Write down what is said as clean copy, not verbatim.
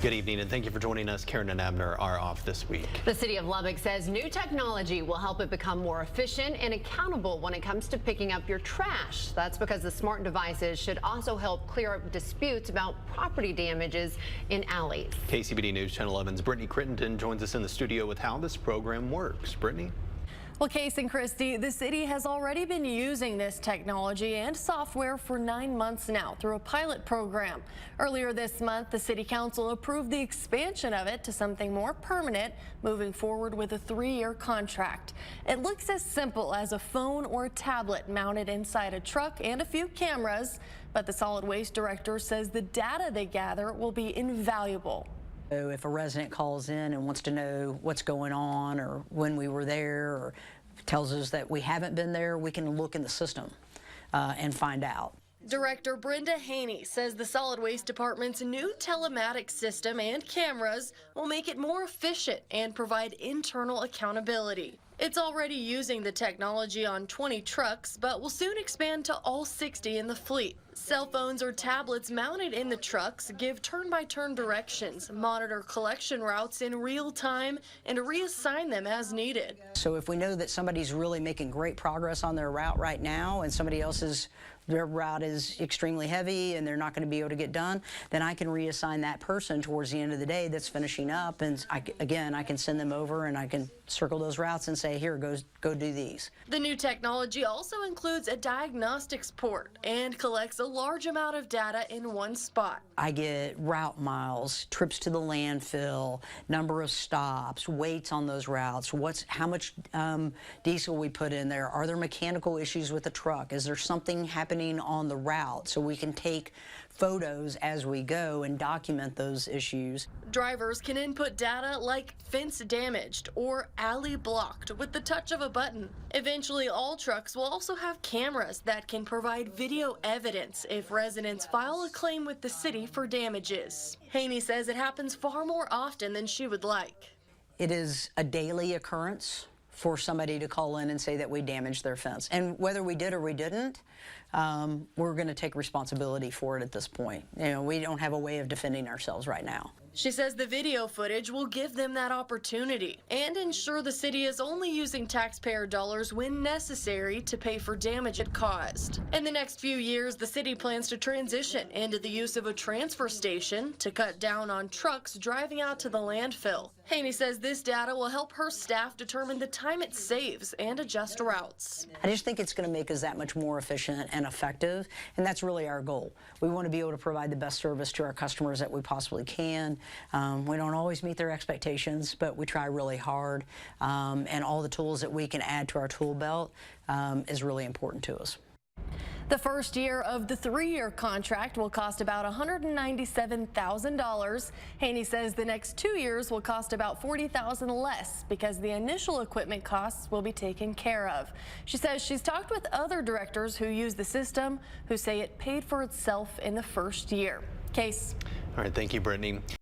Good evening, and thank you for joining us. Karen and Abner are off this week. The city of Lubbock says new technology will help it become more efficient and accountable when it comes to picking up your trash. That's because the smart devices should also help clear up disputes about property damages in alleys. KCBD News Channel 11's Brittany Crittenden joins us in the studio with how this program works. Brittany? Well, Case and Christy, the city has already been using this technology and software for 9 months now through a pilot program. Earlier this month, the city council approved the expansion of it to something more permanent, moving forward with a 3-year contract. It looks as simple as a phone or a tablet mounted inside a truck and a few cameras, but the solid waste director says the data they gather will be invaluable. So if a resident calls in and wants to know what's going on or when we were there or tells us that we haven't been there, we can look in the system and find out. Director Brenda Haney says the solid waste department's new telematics system and cameras will make it more efficient and provide internal accountability. It's already using the technology on 20 trucks, but will soon expand to all 60 in the fleet. Cell phones or tablets mounted in the trucks give turn-by-turn directions, monitor collection routes in real time, and reassign them as needed. So if we know that somebody's really making great progress on their route right now and somebody else's their route is extremely heavy and they're not going to be able to get done, then I can reassign that person towards the end of the day that's finishing up, and I can send them over and I can circle those routes and say, here, go do these. The new technology also includes a diagnostics port and collects a large amount of data in one spot. I get route miles, trips to the landfill, number of stops, weights on those routes, how much diesel we put in there, are there mechanical issues with the truck, is there something happening on the route, so we can take photos as we go and document those issues. Drivers can input data like fence damaged or alley blocked with the touch of a button. Eventually, all trucks will also have cameras that can provide video evidence if residents file a claim with the city for damages. Haney says it happens far more often than she would like. It is a daily occurrence for somebody to call in and say that we damaged their fence. And whether we did or we didn't, we're going to take responsibility for it at this point. You know, we don't have a way of defending ourselves right now. She says the video footage will give them that opportunity and ensure the city is only using taxpayer dollars when necessary to pay for damage it caused. In the next few years, the city plans to transition into the use of a transfer station to cut down on trucks driving out to the landfill. Haney says this data will help her staff determine the time it saves and adjust routes. I just think it's going to make us that much more efficient and effective, and that's really our goal. We want to be able to provide the best service to our customers that we possibly can. We don't always meet their expectations, but we try really hard, and all the tools that we can add to our tool belt is really important to us. The first year of the 3-year contract will cost about $197,000. Haney says the next 2 years will cost about $40,000 less because the initial equipment costs will be taken care of. She says she's talked with other directors who use the system who say it paid for itself in the first year. Case. All right, thank you, Brittany.